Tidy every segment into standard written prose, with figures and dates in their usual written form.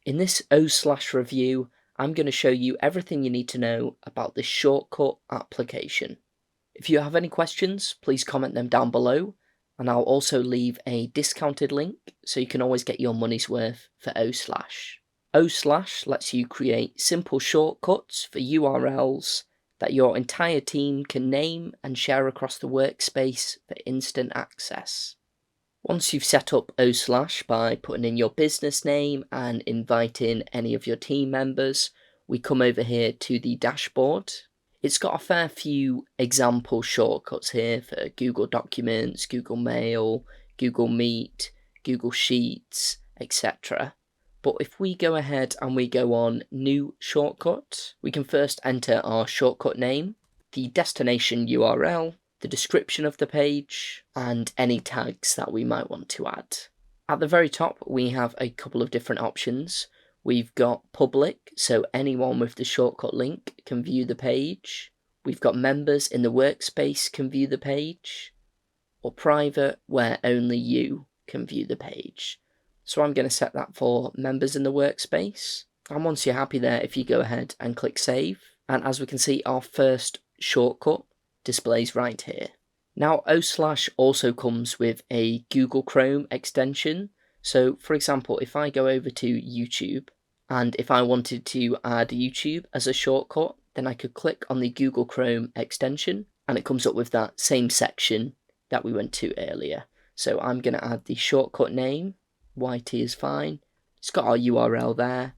In this OSlash review, I'm going to show you everything you need to know about this shortcut application. If you have any questions, please comment them down below, and I'll also leave a discounted link so you can always get your money's worth for OSlash. OSlash lets you create simple shortcuts for URLs that your entire team can name and share across the workspace for instant access. Once you've set up OSlash by putting in your business name and inviting any of your team members, we come over here to the dashboard. It's got a fair few example shortcuts here for Google Documents, Google Mail, Google Meet, Google Sheets, etc. But if we go ahead and we go on New Shortcut, we can first enter our shortcut name, the destination URL, the description of the page, and any tags that we might want to add. At the very top, we have a couple of different options. We've got public, so anyone with the shortcut link can view the page. We've got members in the workspace can view the page, or private, where only you can view the page. So I'm going to set that for members in the workspace. And once you're happy there, if you go ahead and click save, and as we can see, our first shortcut displays right here. Now, OSlash also comes with a Google Chrome extension. So, for example, if I go over to YouTube, and if I wanted to add YouTube as a shortcut, then I could click on the Google Chrome extension, and it comes up with that same section that we went to earlier. So I'm going to add the shortcut name, YT is fine. It's got our URL there,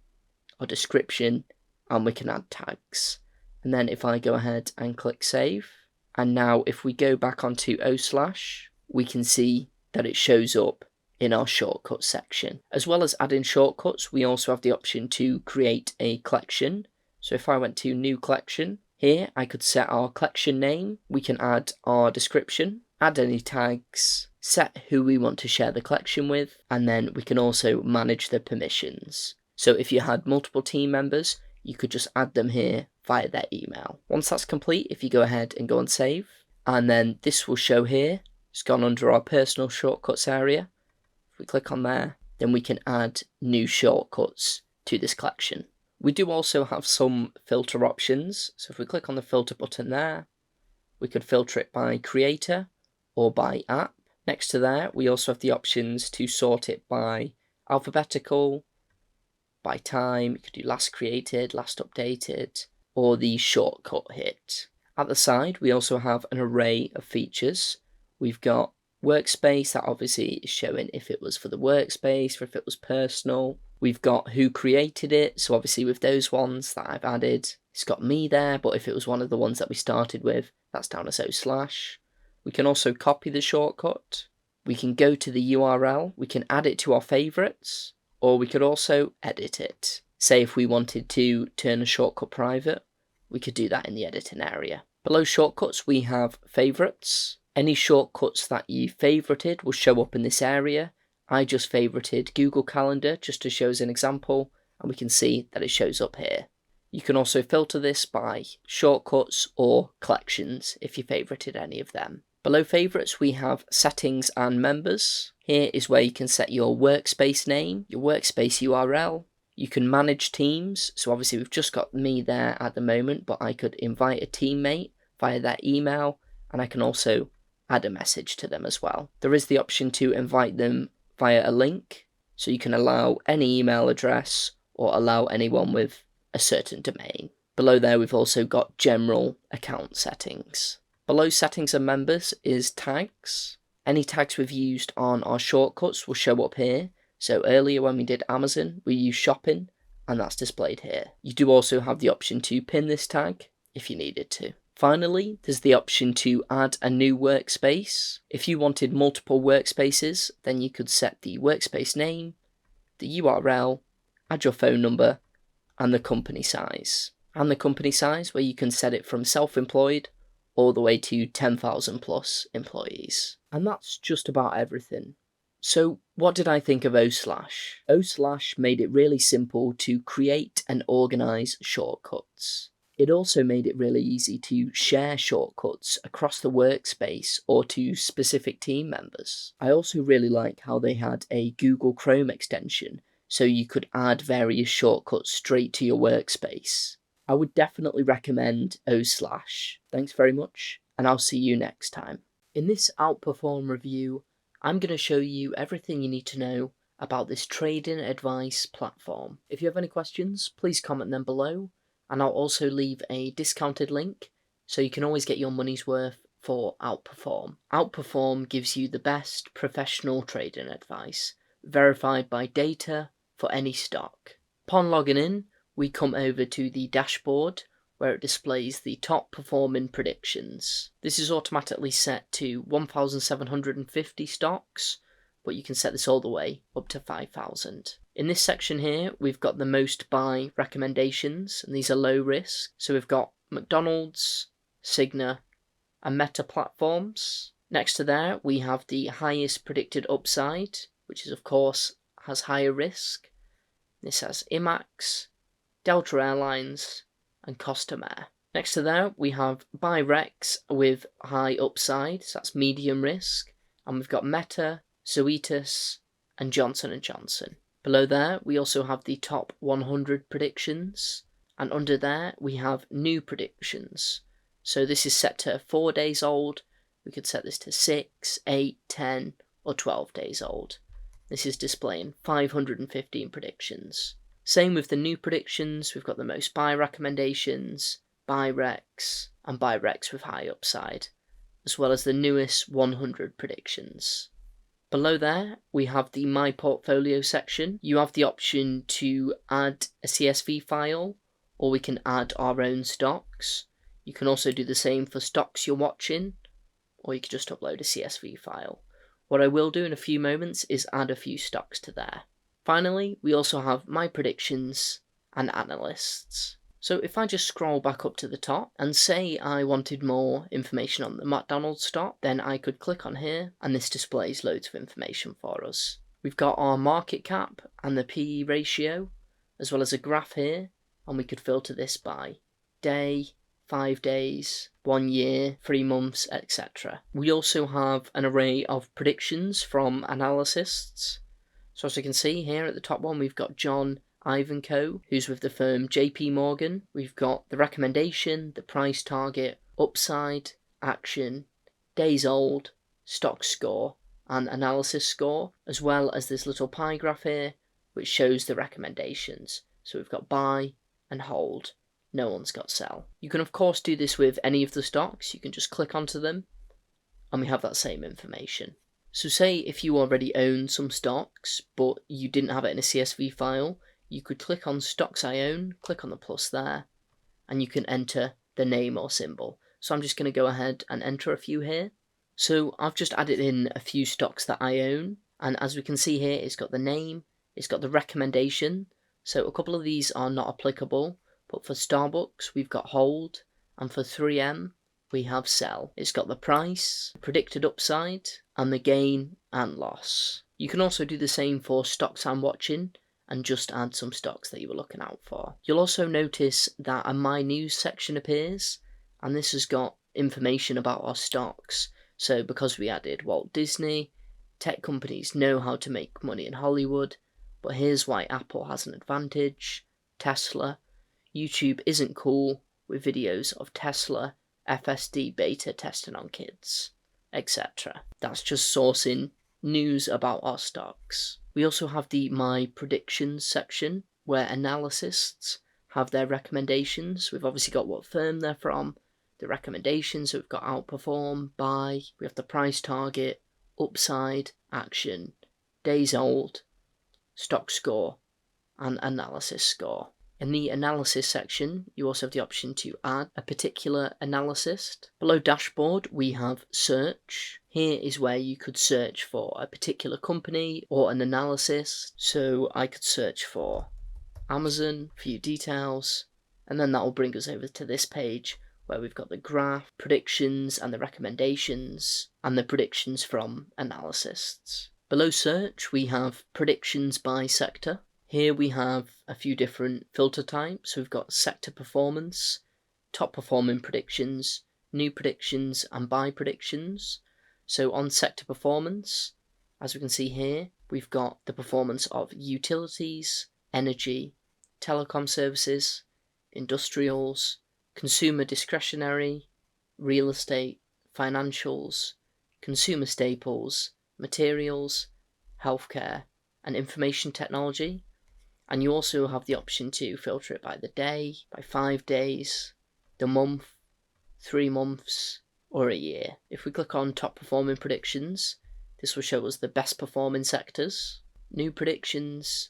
our description, and we can add tags. And then if I go ahead and click save, and now if we go back onto OSlash, we can see that it shows up in our shortcut section. As well as adding shortcuts, we also have the option to create a collection. So if I went to new collection, here I could set our collection name, we can add our description, add any tags, set who we want to share the collection with, and then we can also manage the permissions. So if you had multiple team members, you could just add them here via their email. Once that's complete, if you go ahead and go on save, and then this will show here, it's gone under our personal shortcuts area. If we click on there, then we can add new shortcuts to this collection. We do also have some filter options. So if we click on the filter button there, we could filter it by creator or by app. Next to there, we also have the options to sort it by alphabetical, by time. You could do last created, last updated, or the shortcut hit. At the side, we also have an array of features. We've got workspace, that obviously is showing if it was for the workspace or if it was personal. We've got who created it, so obviously with those ones that I've added, it's got me there, but if it was one of the ones that we started with, that's down as OSlash. We can also copy the shortcut. We can go to the URL, we can add it to our favorites, or we could also edit it. Say if we wanted to turn a shortcut private, we could do that in the editing area. Below shortcuts, we have favorites. Any shortcuts that you favorited will show up in this area. I just favorited Google Calendar just to show as an example, and we can see that it shows up here. You can also filter this by shortcuts or collections if you favorited any of them. Below favorites, we have settings and members. Here is where you can set your workspace name, your workspace URL. You can manage teams. So obviously we've just got me there at the moment, but I could invite a teammate via their email, and I can also add a message to them as well. There is the option to invite them via a link, so you can allow any email address or allow anyone with a certain domain. Below there, we've also got general account settings. Below settings and members is tags. Any tags we've used on our shortcuts will show up here. So earlier when we did Amazon, we used shopping, and that's displayed here. You do also have the option to pin this tag if you needed to. Finally, there's the option to add a new workspace. If you wanted multiple workspaces, then you could set the workspace name, the URL, add your phone number, and the company size. And the company size where you can set it from self-employed all the way to 10,000 plus employees. And that's just about everything. So what did I think of OSlash? OSlash made it really simple to create and organize shortcuts. It also made it really easy to share shortcuts across the workspace or to specific team members. I also really like how they had a Google Chrome extension, so you could add various shortcuts straight to your workspace. I would definitely recommend OSlash. Thanks very much, and I'll see you next time. In this OutPrfrm review, I'm going to show you everything you need to know about this trading advice platform. If you have any questions, please comment them below, and I'll also leave a discounted link so you can always get your money's worth for OutPrfrm. OutPrfrm gives you the best professional trading advice, verified by data for any stock. Upon logging in, we come over to the dashboard where it displays the top performing predictions. This is automatically set to 1,750 stocks, but you can set this all the way up to 5,000. In this section here, we've got the most buy recommendations, and these are low risk. So we've got McDonald's, Cigna, and Meta platforms. Next to there, we have the highest predicted upside, which is of course has higher risk. This has IMAX, Delta Airlines, and Costa Air. Next to there, we have buy recs with high upside, so that's medium risk, and we've got Meta, Zoetis, and Johnson & Johnson. Below there, we also have the top 100 predictions, and under there, we have new predictions. So this is set to 4 days old. We could set this to 6, 8, 10, or 12 days old. This is displaying 515 predictions. Same with the new predictions, we've got the most buy recommendations, buy recs, and buy recs with high upside, as well as the newest 100 predictions. Below there, we have the My Portfolio section. You have the option to add a CSV file, or we can add our own stocks. You can also do the same for stocks you're watching, or you can just upload a CSV file. What I will do in a few moments is add a few stocks to there. Finally, we also have my predictions and analysts. So if I just scroll back up to the top and say I wanted more information on the McDonald's stock, then I could click on here and this displays loads of information for us. We've got our market cap and the PE ratio, as well as a graph here, and we could filter this by day, 5 days, 1 year, 3 months, etc. We also have an array of predictions from analysts. So as you can see here at the top one, we've got John Ivanko, who's with the firm JP Morgan. We've got the recommendation, the price target, upside, action, days old, stock score, and analysis score, as well as this little pie graph here, which shows the recommendations. So we've got buy and hold. No one's got sell. You can of course do this with any of the stocks. You can just click onto them, and we have that same information. So say if you already own some stocks, but you didn't have it in a CSV file, you could click on Stocks I Own, click on the plus there, and you can enter the name or symbol. So I'm just going to go ahead and enter a few here. So I've just added in a few stocks that I own, and as we can see here, it's got the name, it's got the recommendation. So a couple of these are not applicable, but for Starbucks, we've got hold, and for 3M, we have sell. It's got the price, predicted upside, and the gain and loss. You can also do the same for stocks I'm watching and just add some stocks that you were looking out for. You'll also notice that a My News section appears, and this has got information about our stocks. So because we added Walt Disney, tech companies know how to make money in Hollywood, but here's why Apple has an advantage, Tesla, YouTube isn't cool with videos of Tesla FSD beta testing on kids, etc. That's just sourcing news about our stocks. We also have the My Predictions section where analysts have their recommendations. We've obviously got what firm they're from, the recommendations, so we've got OutPrfrm, buy, we have the price target, upside, action, days old, stock score, and analysis score. In the analysis section, you also have the option to add a particular analyst. Below dashboard, we have search. Here is where you could search for a particular company or an analysis. So I could search for Amazon, a few details, and then that will bring us over to this page where we've got the graph, predictions and the recommendations, and the predictions from analysts. Below search, we have predictions by sector. Here we have a few different filter types. We've got sector performance, top performing predictions, new predictions, and buy predictions. So on sector performance, as we can see here, we've got the performance of utilities, energy, telecom services, industrials, consumer discretionary, real estate, financials, consumer staples, materials, healthcare, and information technology. And you also have the option to filter it by the day, by 5 days, the month, 3 months, or a year. If we click on top performing predictions, this will show us the best performing sectors, new predictions,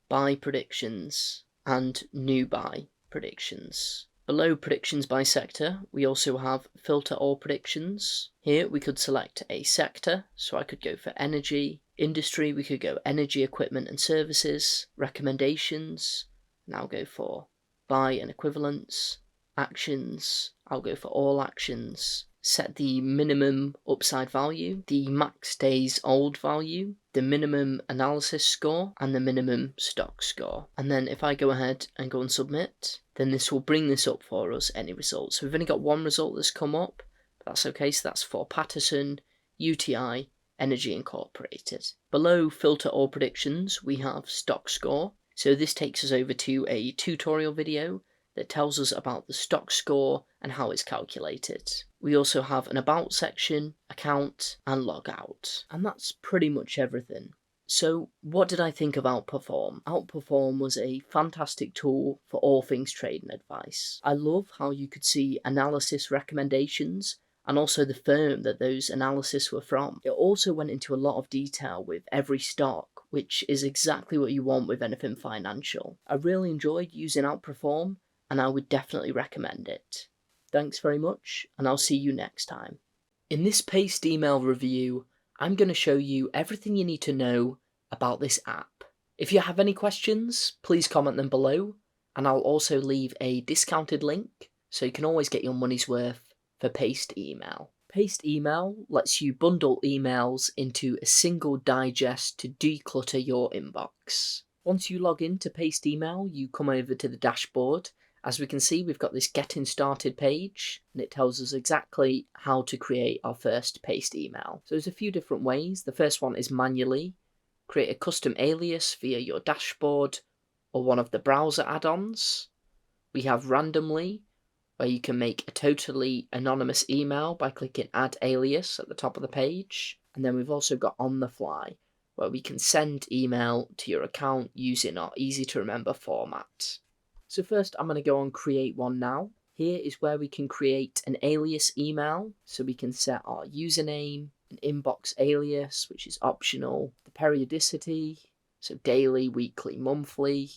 buy predictions, and new buy predictions. Below predictions by sector, we also have filter all predictions. Here we could select a sector, so I could go for energy. Industry, we could go energy, equipment and services. Recommendations, and I'll go for buy and equivalents. Actions, I'll go for all actions. Set the minimum upside value, the max days old value, the minimum analysis score, and the minimum stock score. And then if I go ahead and go and submit, then this will bring this up for us, any results. So we've only got one result that's come up, but that's okay. So that's for Patterson, UTI, Energy Incorporated. Below filter all predictions, we have stock score. So this takes us over to a tutorial video that tells us about the stock score and how it's calculated. We also have an about section, account, and logout. And that's pretty much everything. So what did I think of OutPrfrm? OutPrfrm was a fantastic tool for all things trading advice. I love how you could see analysis recommendations and also the firm that those analysis were from. It also went into a lot of detail with every stock, which is exactly what you want with anything financial. I really enjoyed using OutPrfrm, and I would definitely recommend it. Thanks very much, and I'll see you next time. In this paste email review, I'm going to show you everything you need to know about this app. If you have any questions, please comment them below, and I'll also leave a discounted link, so you can always get your money's worth for paste email. Paste email lets you bundle emails into a single digest to declutter your inbox. Once you log into paste email, you come over to the dashboard. As we can see, we've got this getting started page, and it tells us exactly how to create our first paste email. So there's a few different ways. The first one is manually. Create a custom alias via your dashboard or one of the browser add-ons. We have randomly, where you can make a totally anonymous email by clicking add alias at the top of the page. And then we've also got on the fly, where we can send email to your account using our easy to remember format. So first I'm going to go on create one now. Here is where we can create an alias email. So we can set our username, an inbox alias, which is optional, the periodicity, so daily, weekly, monthly,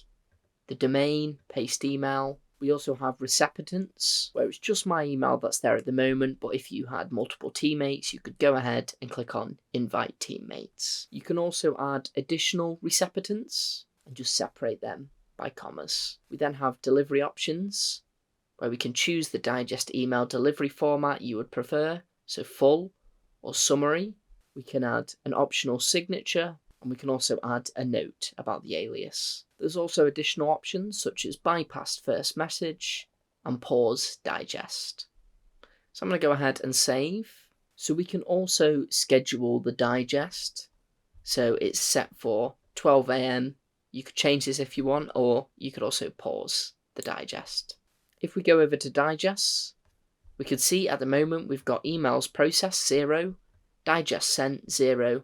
the domain, paste email. We also have recipients, where it's just my email that's there at the moment, but if you had multiple teammates, you could go ahead and click on invite teammates. You can also add additional recipients and just separate them by commas. We then have delivery options, where we can choose the digest email delivery format you would prefer, so full or summary. We can add an optional signature, and we can also add a note about the alias. There's also additional options such as bypass first message and pause digest. So I'm going to go ahead and save. So we can also schedule the digest. So it's set for 12 AM. You could change this if you want, or you could also pause the digest. If we go over to digests, we could see at the moment we've got emails processed 0, digest sent 0,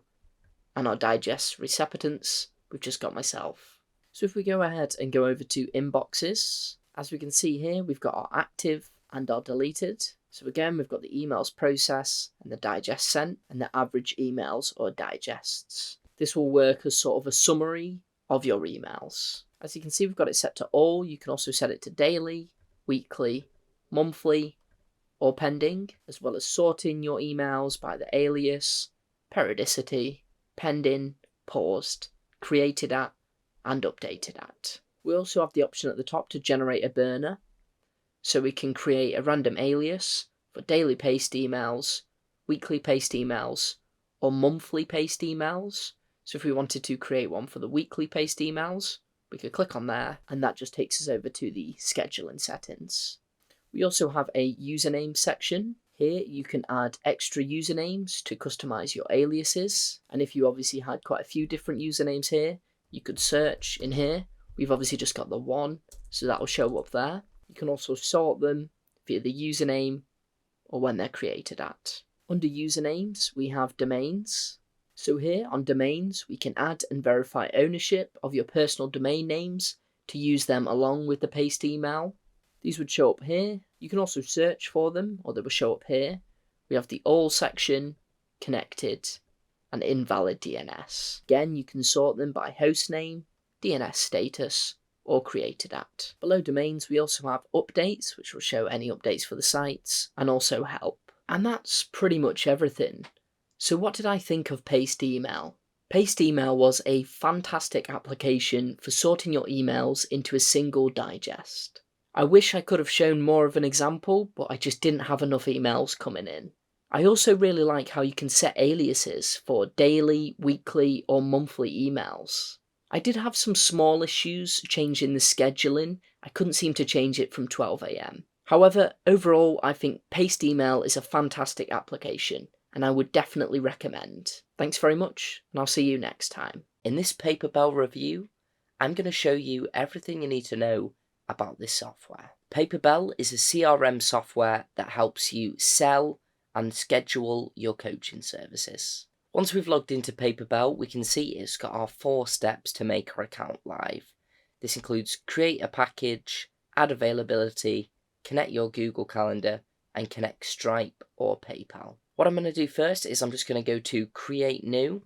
and our digest recipients, we've just got myself. So if we go ahead and go over to inboxes, as we can see here, we've got our active and our deleted. So again, we've got the emails process and the digest sent and the average emails or digests. This will work as sort of a summary of your emails. As you can see, we've got it set to all. You can also set it to daily, weekly, monthly, or pending, as well as sorting your emails by the alias, periodicity, pending, paused, created at, and updated at. We also have the option at the top to generate a burner, so we can create a random alias for daily paste emails, weekly paste emails, or monthly paste emails. So if we wanted to create one for the weekly paste emails, we could click on there, and that just takes us over to the scheduling settings. We also have a username section. Here you can add extra usernames to customize your aliases. And if you obviously had quite a few different usernames here, you could search in here. We've obviously just got the one, so that will show up there. You can also sort them via the username or when they're created at. Under usernames, we have domains. So here on domains, we can add and verify ownership of your personal domain names to use them along with the paste email. These would show up here. You can also search for them, or they will show up here. We have the all section, connected, and invalid DNS. Again, you can sort them by hostname, DNS status, or created at. Below domains, we also have updates, which will show any updates for the sites, and also help. And that's pretty much everything. So what did I think of Paste Email? Paste Email was a fantastic application for sorting your emails into a single digest. I wish I could have shown more of an example, but I just didn't have enough emails coming in. I also really like how you can set aliases for daily, weekly, or monthly emails. I did have some small issues changing the scheduling. I couldn't seem to change it from 12 AM. However, overall, I think Paste Email is a fantastic application, and I would definitely recommend. Thanks very much, and I'll see you next time. In this Paperbell review, I'm going to show you everything you need to know about this software. Paperbell is a CRM software that helps you sell and schedule your coaching services. Once we've logged into Paperbell, we can see it's got our 4 steps to make our account live. This includes create a package, add availability, connect your Google Calendar, and connect Stripe or PayPal. What I'm going to do first is I'm just going to go to Create New,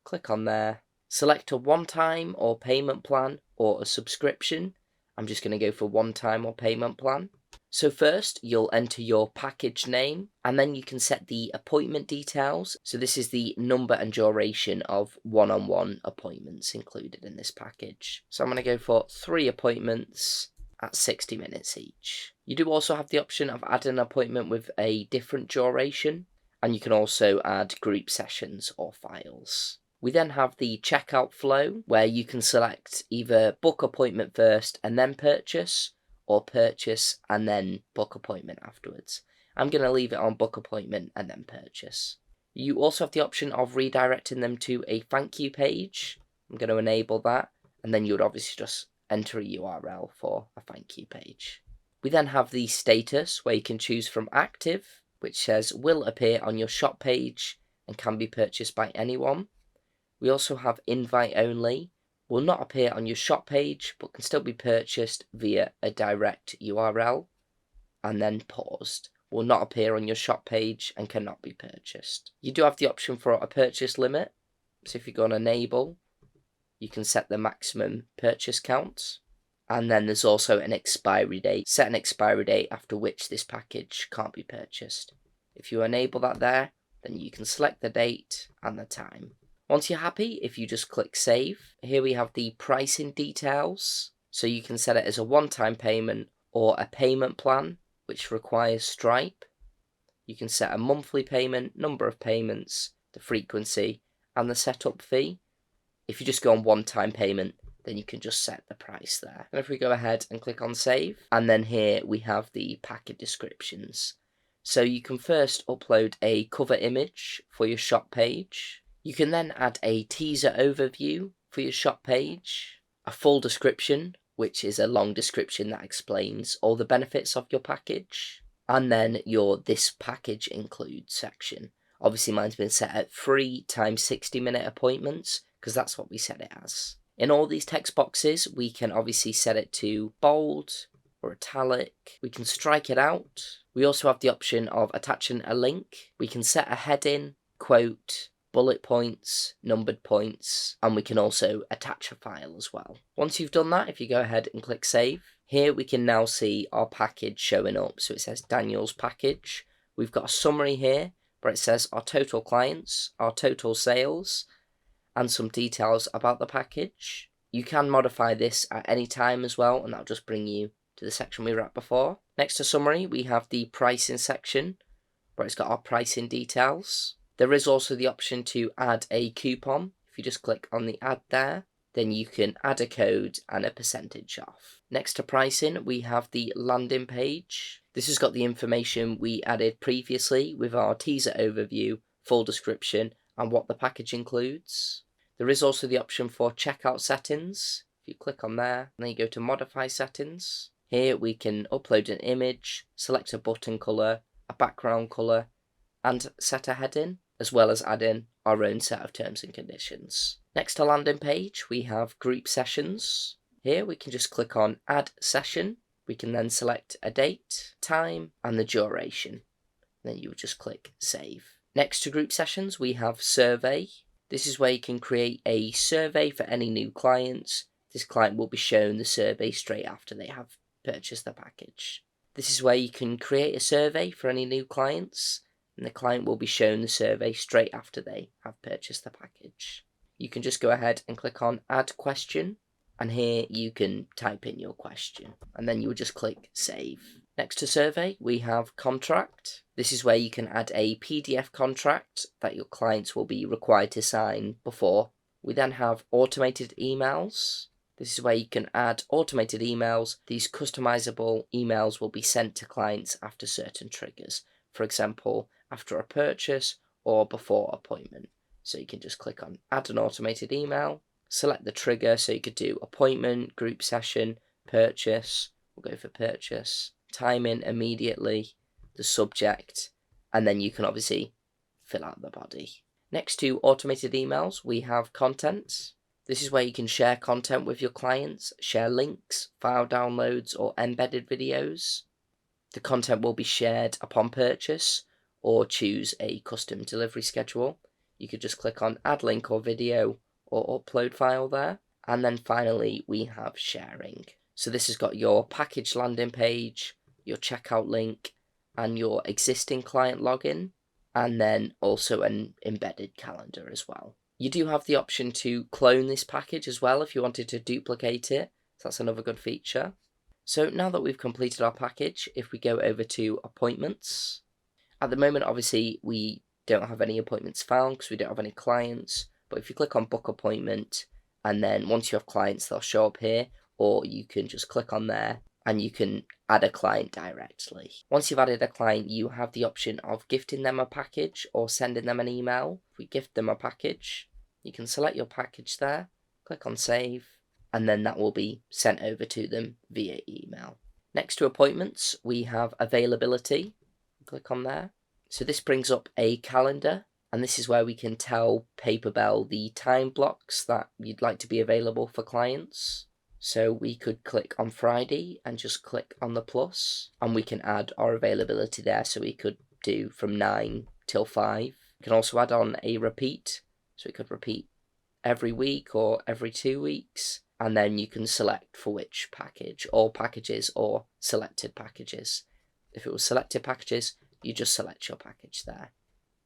click on there, select a one-time or payment plan or a subscription. I'm just going to go for one-time or payment plan. So first, you'll enter your package name, and then you can set the appointment details. So this is the number and duration of one-on-one appointments included in this package. So I'm going to go for 3 appointments at 60 minutes each. You do also have the option of adding an appointment with a different duration, and you can also add group sessions or files. We then have the checkout flow, where you can select either book appointment first and then purchase, or purchase and then book appointment afterwards. I'm going to leave it on book appointment and then purchase. You also have the option of redirecting them to a thank you page. I'm going to enable that, and then you would obviously just enter a URL for a thank you page. We then have the status, where you can choose from active, which says will appear on your shop page and can be purchased by anyone. We also have invite only, will not appear on your shop page but can still be purchased via a direct URL. And then paused, will not appear on your shop page and cannot be purchased. You do have the option for a purchase limit, so if you go on enable, you can set the maximum purchase count. And then there's also an expiry date, set an expiry date after which this package can't be purchased. If you enable that there, then you can select the date and the time. Once you're happy, if you just click save, here we have the pricing details. So you can set it as a one-time payment or a payment plan, which requires Stripe. You can set a monthly payment, number of payments, the frequency, and the setup fee. If you just go on one-time payment, then you can just set the price there. And if we go ahead and click on save, and then here we have the package descriptions. So you can first upload a cover image for your shop page. You can then add a teaser overview for your shop page, a full description, which is a long description that explains all the benefits of your package, and then your this package includes section. Obviously mine's been set at 3 times 60-minute appointments, because that's what we set it as. In all these text boxes, we can obviously set it to bold or italic. We can strike it out. We also have the option of attaching a link. We can set a heading, quote, bullet points, numbered points, and we can also attach a file as well. Once you've done that, if you go ahead and click save, here we can now see our package showing up. So it says Daniel's package. We've got a summary here where it says our total clients, our total sales, and some details about the package. You can modify this at any time as well, and that'll just bring you to the section we were at before. Next to summary, we have the pricing section where it's got our pricing details. There is also the option to add a coupon. If you just click on the add there, then you can add a code and a percentage off. Next to pricing, we have the landing page. This has got the information we added previously with our teaser overview, full description, and what the package includes. There is also the option for checkout settings. If you click on there, and then you go to modify settings. Here we can upload an image, select a button colour, a background colour, and set a heading, as well as add in our own set of terms and conditions. Next to landing page, we have group sessions. Here we can just click on add session. We can then select a date, time, and the duration. Then you would just click save. Next to group sessions, we have survey. This is where you can create a survey for any new clients. This client will be shown the survey straight after they have purchased the package. This is where you can create a survey for any new clients, and the client will be shown the survey straight after they have purchased the package. You can just go ahead and click on add question, and here you can type in your question, and then you will just click save. Next to survey, we have contract. This is where you can add a PDF contract that your clients will be required to sign before. We then have automated emails. This is where you can add automated emails. These customizable emails will be sent to clients after certain triggers. For example, after a purchase or before appointment. So you can just click on add an automated email, select the trigger, so you could do appointment, group session, purchase. We'll go for purchase, time in immediately, the subject, and then you can obviously fill out the body. Next to automated emails, we have content. This is where you can share content with your clients, share links, file downloads, or embedded videos. The content will be shared upon purchase, or choose a custom delivery schedule. You could just click on add link or video or upload file there. And then finally, we have sharing. So this has got your package landing page, your checkout link, and your existing client login, and then also an embedded calendar as well. You do have the option to clone this package as well if you wanted to duplicate it. So that's another good feature. So now that we've completed our package, if we go over to appointments, at the moment, obviously, we don't have any appointments found because we don't have any clients. But if you click on book appointment, and then once you have clients, they'll show up here, or you can just click on there and you can add a client directly. Once you've added a client, you have the option of gifting them a package or sending them an email. If we gift them a package, you can select your package there, click on save, and then that will be sent over to them via email. Next to appointments, we have availability. Click on there. So this brings up a calendar, and this is where we can tell Paperbell the time blocks that you'd like to be available for clients. So we could click on Friday and just click on the plus, and we can add our availability there. So we could do from 9 till 5. We can also add on a repeat. So we could repeat every week or every 2 weeks. And then you can select for which package, all packages or selected packages. If it was selected packages, you just select your package there.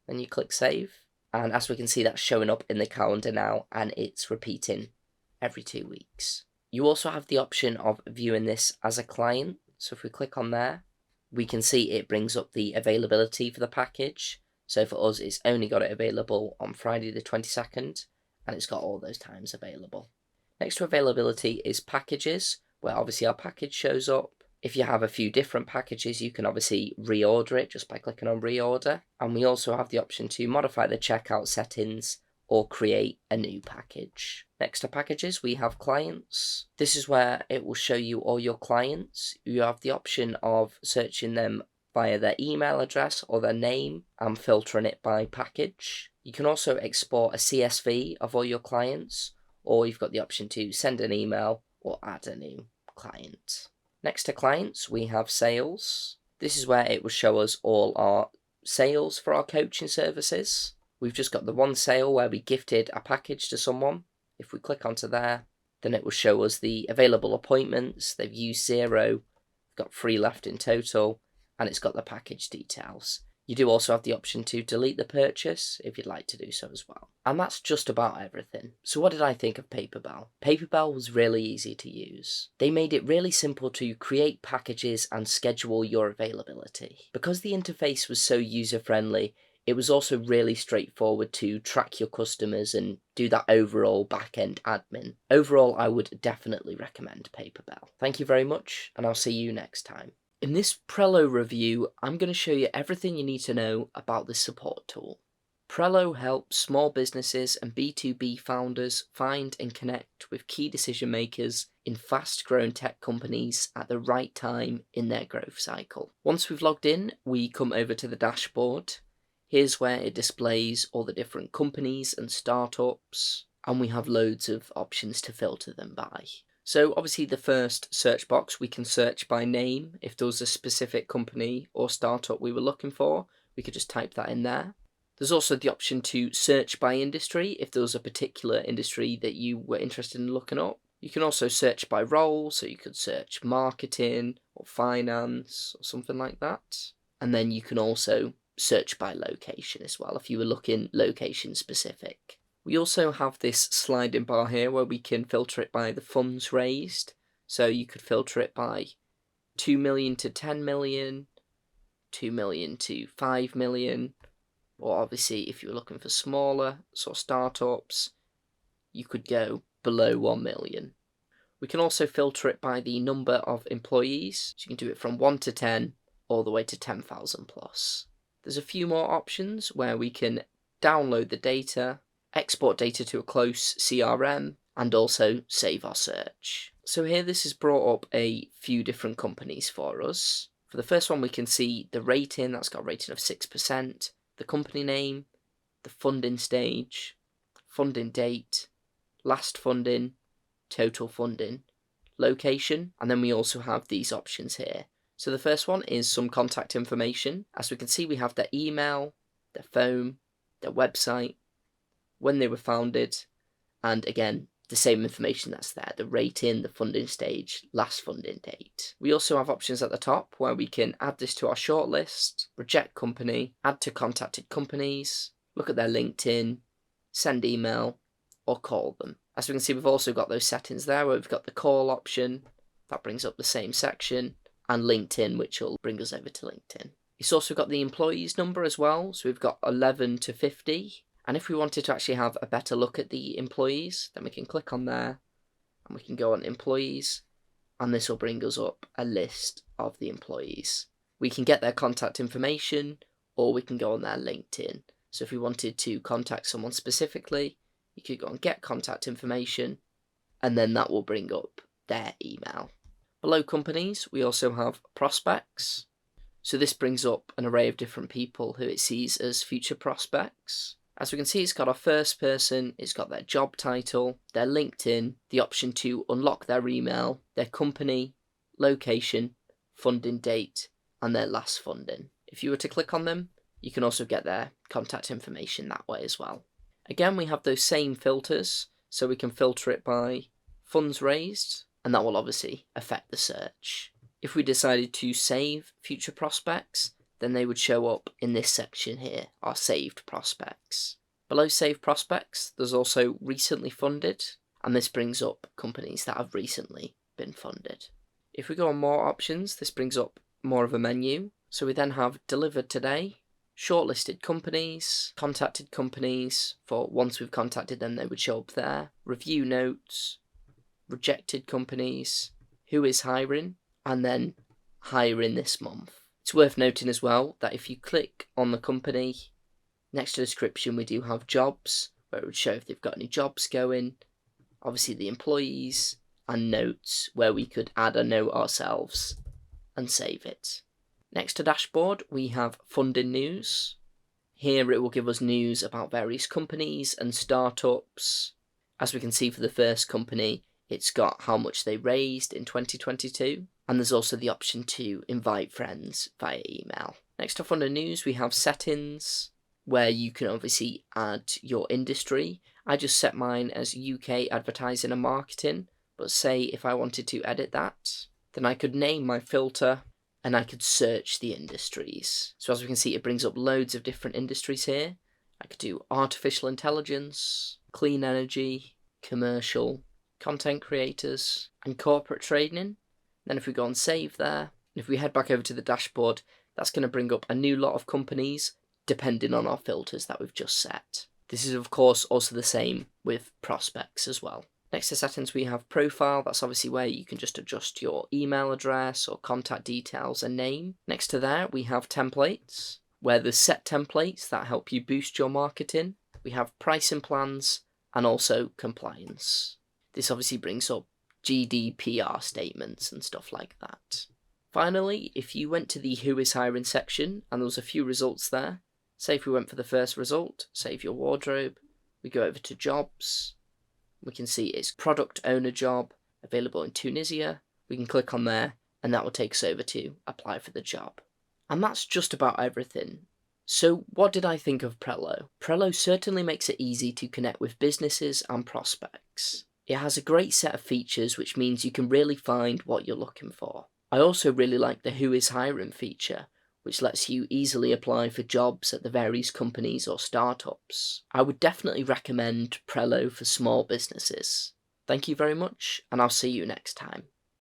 Then you click save. And as we can see, that's showing up in the calendar now, and it's repeating every 2 weeks. You also have the option of viewing this as a client. So if we click on there, we can see it brings up the availability for the package. So for us, it's only got it available on Friday the 22nd, and it's got all those times available. Next to availability is packages, where obviously our package shows up. If you have a few different packages, you can obviously reorder it just by clicking on reorder. And we also have the option to modify the checkout settings or create a new package. Next to packages, we have clients. This is where it will show you all your clients. You have the option of searching them via their email address or their name and filtering it by package. You can also export a CSV of all your clients, or you've got the option to send an email or add a new client. Next to clients, we have sales. This is where it will show us all our sales for our coaching services. We've just got the one sale where we gifted a package to someone. If we click onto there, then it will show us the available appointments. They've used 0, got 3 left in total, and it's got the package details. You do also have the option to delete the purchase if you'd like to do so as well. And that's just about everything. So what did I think of Paperbell? Paperbell was really easy to use. They made it really simple to create packages and schedule your availability. Because the interface was so user-friendly, It was also really straightforward to track your customers and do that overall back-end admin. Overall, I would definitely recommend Paperbell. Thank you very much, and I'll see you next time. In this Prello review, I'm going to show you everything you need to know about this support tool. Prello helps small businesses and B2B founders find and connect with key decision makers in fast-growing tech companies at the right time in their growth cycle. Once we've logged in, we come over to the dashboard. Here's where it displays all the different companies and startups, and we have loads of options to filter them by. So obviously the first search box, we can search by name. If there was a specific company or startup we were looking for, we could just type that in there. There's also the option to search by industry if there was a particular industry that you were interested in looking up. You can also search by role, so you could search marketing or finance or something like that. And then you can also search by location as well if you were looking location specific. We also have this sliding bar here where we can filter it by the funds raised. So you could filter it by 2 million to 10 million, 2 million to 5 million, or obviously if you were looking for smaller sort of startups, you could go below 1 million. We can also filter it by the number of employees, so you can do it from 1 to 10 all the way to 10,000 plus. There's a few more options where we can download the data, export data to a close CRM, and also save our search. So here this has brought up a few different companies for us. For the first one we can see the rating, that's got a rating of 6%, the company name, the funding stage, funding date, last funding, total funding, location, and then we also have these options here. So the first one is some contact information. As we can see, we have their email, their phone, their website, when they were founded, and again, the same information that's there, the rating, the funding stage, last funding date. We also have options at the top where we can add this to our shortlist, reject company, add to contacted companies, look at their LinkedIn, send email, or call them. As we can see, we've also got those settings there where we've got the call option, that brings up the same section, and LinkedIn, which will bring us over to LinkedIn. It's also got the employees number as well, so we've got 11 to 50. And if we wanted to actually have a better look at the employees, then we can click on there and we can go on employees, and this will bring us up a list of the employees. We can get their contact information, or we can go on their LinkedIn. So if we wanted to contact someone specifically, you could go and get contact information, and then that will bring up their email. Below companies, we also have prospects. So this brings up an array of different people who it sees as future prospects. As we can see, it's got our first person, it's got their job title, their LinkedIn, the option to unlock their email, their company, location, funding date, and their last funding. If you were to click on them, you can also get their contact information that way as well. Again, we have those same filters, so we can filter it by funds raised, and that will obviously affect the search. If we decided to save future prospects, then they would show up in this section here, our saved prospects. Below saved prospects, there's also recently funded, and this brings up companies that have recently been funded. If we go on more options, this brings up more of a menu. So we then have delivered today, shortlisted companies, contacted companies, for once we've contacted them, they would show up there, review notes, rejected companies, who is hiring, and then hiring this month. It's worth noting as well that if you click on the company, next to the description we do have jobs, where it would show if they've got any jobs going, obviously the employees, and notes, where we could add a note ourselves and save it. Next to dashboard, we have funding news. Here it will give us news about various companies and startups. As we can see for the first company, it's got how much they raised in 2022. And there's also the option to invite friends via email. Next up under news, we have settings, where you can obviously add your industry. I just set mine as UK advertising and marketing, but say if I wanted to edit that, then I could name my filter and I could search the industries. So as we can see, it brings up loads of different industries here. I could do artificial intelligence, clean energy, commercial, content creators, and corporate training. Then if we go and save there, and if we head back over to the dashboard, that's going to bring up a new lot of companies depending on our filters that we've just set. This is of course also the same with prospects as well. Next to settings we have profile. That's obviously where you can just adjust your email address or contact details and name. Next to that we have templates, where there's set templates that help you boost your marketing. We have pricing plans and also compliance. This obviously brings up GDPR statements and stuff like that. Finally, if you went to the Who is Hiring section and there was a few results there, say if we went for the first result, save your wardrobe, we go over to jobs, we can see it's product owner job available in Tunisia. We can click on there and that will take us over to apply for the job. And that's just about everything. So what did I think of Prello? Prello certainly makes it easy to connect with businesses and prospects. It has a great set of features, which means you can really find what you're looking for. I also really like the Who is Hiring feature, which lets you easily apply for jobs at the various companies or startups. I would definitely recommend Prello for small businesses. Thank you very much, and I'll see you next time.